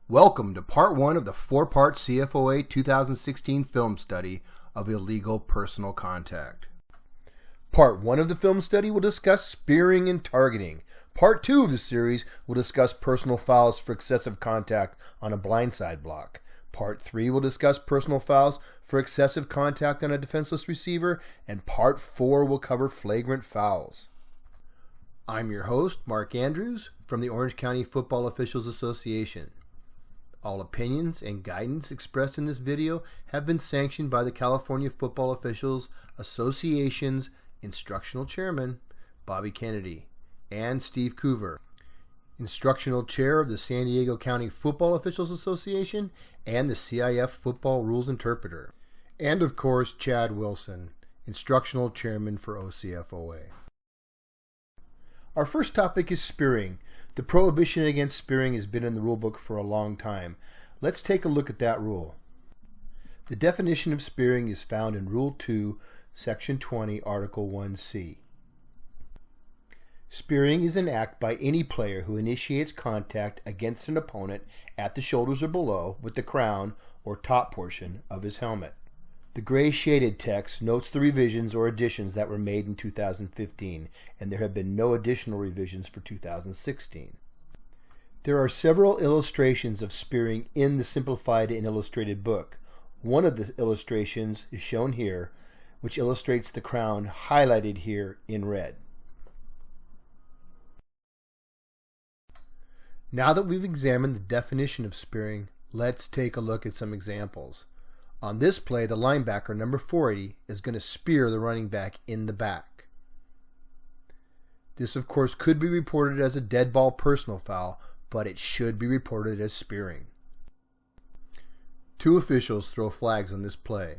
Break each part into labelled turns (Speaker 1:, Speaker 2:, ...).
Speaker 1: Welcome to Part 1 of the 4-part CFOA 2016 film study of illegal personal contact. Part 1 of the film study will discuss spearing and targeting. Part 2 of the series will discuss personal fouls for excessive contact on a blindside block. Part 3 will discuss personal fouls for excessive contact on a defenseless receiver, and Part 4 will cover flagrant fouls. I'm your host, Mark Andrews, from the Orange County Football Officials Association. All opinions and guidance expressed in this video have been sanctioned by the California Football Officials Association's Instructional Chairman, Bobby Kennedy, and Steve Coover, Instructional Chair of the San Diego County Football Officials Association and the CIF Football Rules Interpreter, and of course Chad Wilson, Instructional Chairman for OCFOA. Our first topic is spearing. The prohibition against spearing has been in the rulebook for a long time. Let's take a look at that rule. The definition of spearing is found in Rule 2, Section 20, Article 1C. Spearing is an act by any player who initiates contact against an opponent at the shoulders or below with the crown or top portion of his helmet. The gray shaded text notes the revisions or additions that were made in 2015, and there have been no additional revisions for 2016. There are several illustrations of spearing in the Simplified and Illustrated book. One of the illustrations is shown here, which illustrates the crown highlighted here in red. Now that we've examined the definition of spearing, let's take a look at some examples. On this play, the linebacker, number 40, is going to spear the running back in the back. This, of course, could be reported as a dead ball personal foul, but it should be reported as spearing. Two officials throw flags on this play.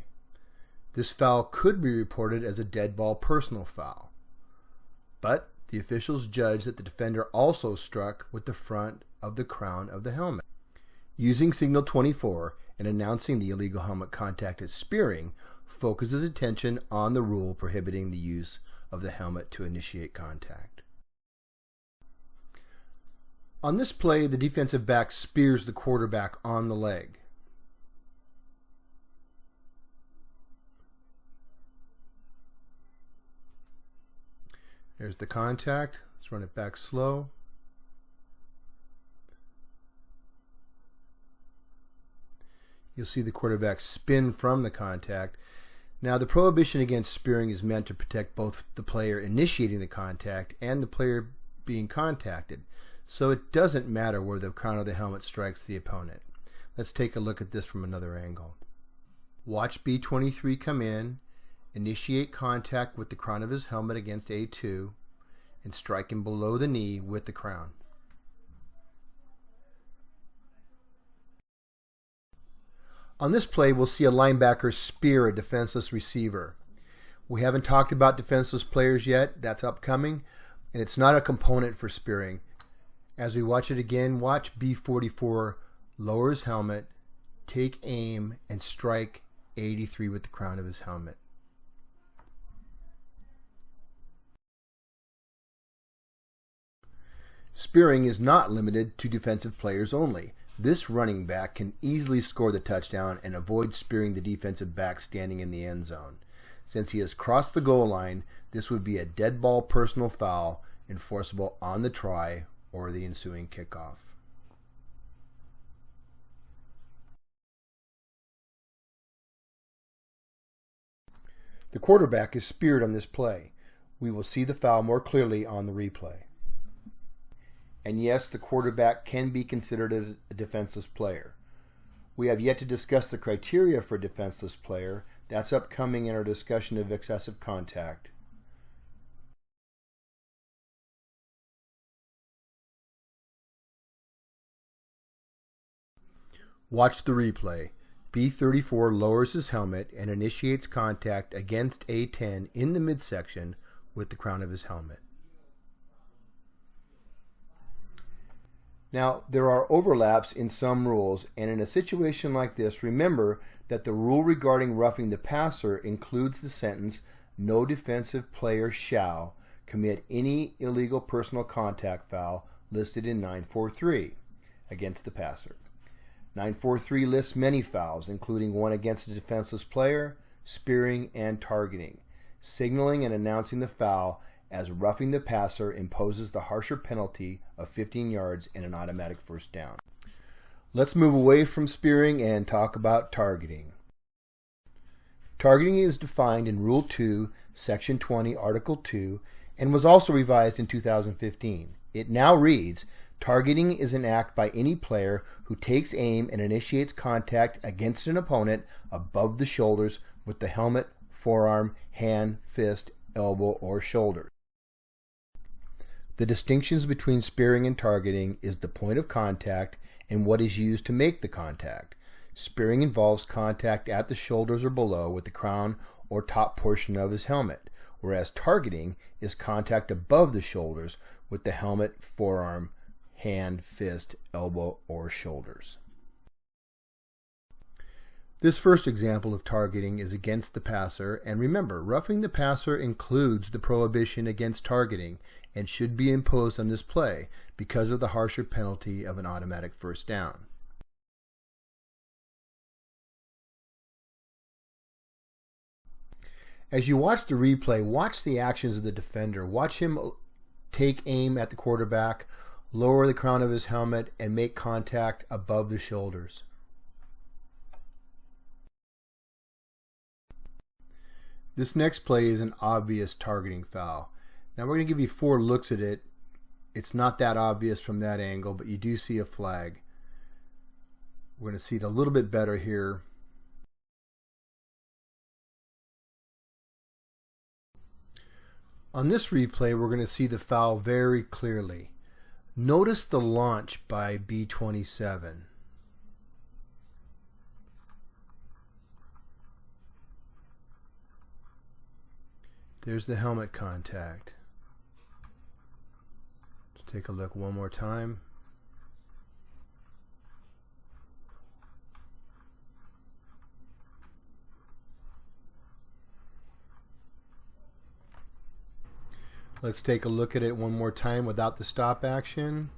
Speaker 1: This foul could be reported as a dead ball personal foul, but the officials judge that the defender also struck with the front of the crown of the helmet. Using signal 24 and announcing the illegal helmet contact as spearing focuses attention on the rule prohibiting the use of the helmet to initiate contact. On this play, the defensive back spears the quarterback on the leg. There's the contact. Let's run it back slow. You'll see the quarterback spin from the contact. Now, the prohibition against spearing is meant to protect both the player initiating the contact and the player being contacted, so it doesn't matter where the crown of the helmet strikes the opponent. Let's take a look at this from another angle. Watch B23 come in, initiate contact with the crown of his helmet against A2, and strike him below the knee with the crown. On this play, we'll see a linebacker spear a defenseless receiver. We haven't talked about defenseless players yet. That's upcoming, and it's not a component for spearing. As we watch it again, watch B44 lower his helmet, take aim, and strike 83 with the crown of his helmet. Spearing is not limited to defensive players only. This running back can easily score the touchdown and avoid spearing the defensive back standing in the end zone. Since he has crossed the goal line, this would be a dead ball personal foul enforceable on the try or the ensuing kickoff. The quarterback is speared on this play. We will see the foul more clearly on the replay. And yes, the quarterback can be considered a defenseless player. We have yet to discuss the criteria for a defenseless player. That's upcoming in our discussion of excessive contact. Watch the replay. B34 lowers his helmet and initiates contact against A10 in the midsection with the crown of his helmet. Now, there are overlaps in some rules, and in a situation like this, remember that the rule regarding roughing the passer includes the sentence, "No defensive player shall commit any illegal personal contact foul listed in 943 against the passer." 943 lists many fouls, including one against a defenseless player, spearing, and targeting. Signaling and announcing the foul as roughing the passer imposes the harsher penalty of 15 yards and an automatic first down. Let's move away from spearing and talk about targeting. Targeting is defined in Rule 2, Section 20, Article 2, and was also revised in 2015. It now reads, targeting is an act by any player who takes aim and initiates contact against an opponent above the shoulders with the helmet, forearm, hand, fist, elbow, or shoulder. The distinctions between spearing and targeting is the point of contact and what is used to make the contact. Spearing involves contact at the shoulders or below with the crown or top portion of his helmet, whereas targeting is contact above the shoulders with the helmet, forearm, hand, fist, elbow, or shoulders. This first example of targeting is against the passer, and remember, roughing the passer includes the prohibition against targeting and should be imposed on this play because of the harsher penalty of an automatic first down. As you watch the replay, watch the actions of the defender. Watch him take aim at the quarterback, lower the crown of his helmet, and make contact above the shoulders. This next play is an obvious targeting foul. Now we're going to give you 4 looks at it. It's not that obvious from that angle, but you do see a flag. We're going to see it a little bit better here. On this replay, we're going to see the foul very clearly. Notice the launch by B27. There's the helmet contact. Let's take a look one more time. Let's take a look at it one more time without the stop action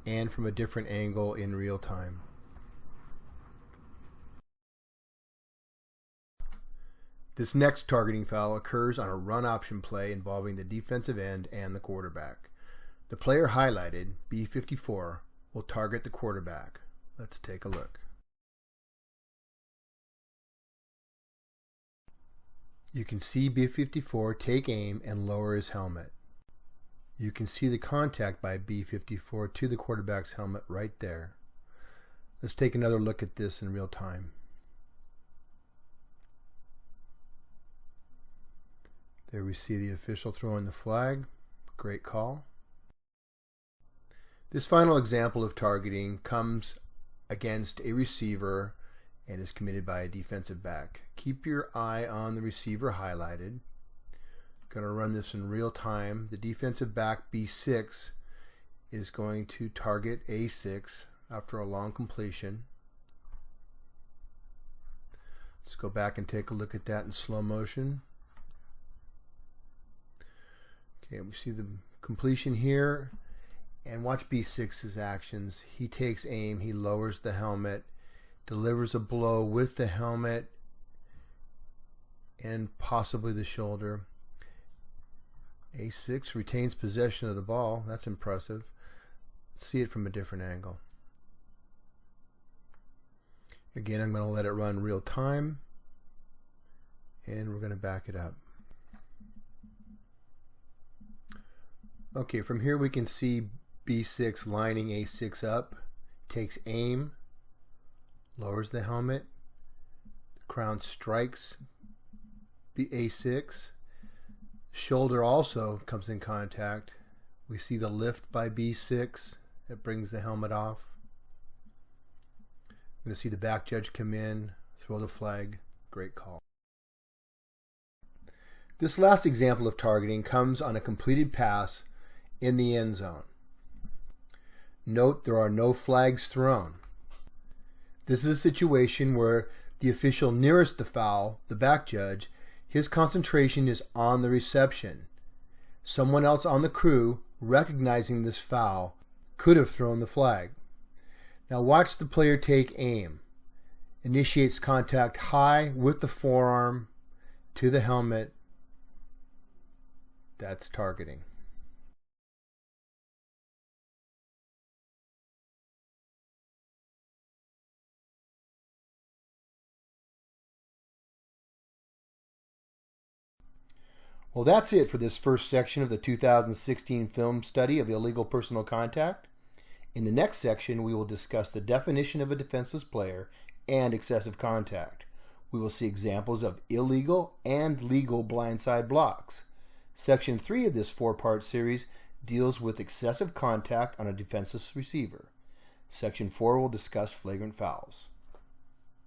Speaker 1: and from a different angle in real time. This next targeting foul occurs on a run option play involving the defensive end and the quarterback. The player highlighted, B54, will target the quarterback. Let's take a look. You can see B54 take aim and lower his helmet. You can see the contact by B54 to the quarterback's helmet right there. Let's take another look at this in real time. There we see the official throwing the flag. Great call. This final example of targeting comes against a receiver and is committed by a defensive back. Keep your eye on the receiver highlighted. Going to run this in real time. The defensive back B6 is going to target A6 after a long completion. Let's go back and take a look at that in slow motion. Okay, we see the completion here, and watch B6's actions. He takes aim, he lowers the helmet, delivers a blow with the helmet and possibly the shoulder. A6 retains possession of the ball. That's impressive. Let's see it from a different angle. Again, I'm going to let it run real time, and we're going to back it up. Okay, from here we can see B6 lining A6 up, takes aim, lowers the helmet, the crown strikes the A6, shoulder also comes in contact. We see the lift by B6, it brings the helmet off. We're going to see the back judge come in, throw the flag. Great call. This last example of targeting comes on a completed pass in the end zone. Note there are no flags thrown. This is a situation where the official nearest the foul, the back judge, his concentration is on the reception. Someone else on the crew, recognizing this foul, could have thrown the flag. Now watch the player take aim. Initiates contact high with the forearm to the helmet. That's targeting. Well, that's it for this first section of the 2016 film study of illegal personal contact. In the next section, we will discuss the definition of a defenseless player and excessive contact. We will see examples of illegal and legal blindside blocks. Section 3 of this 4-part series deals with excessive contact on a defenseless receiver. Section 4 will discuss flagrant fouls.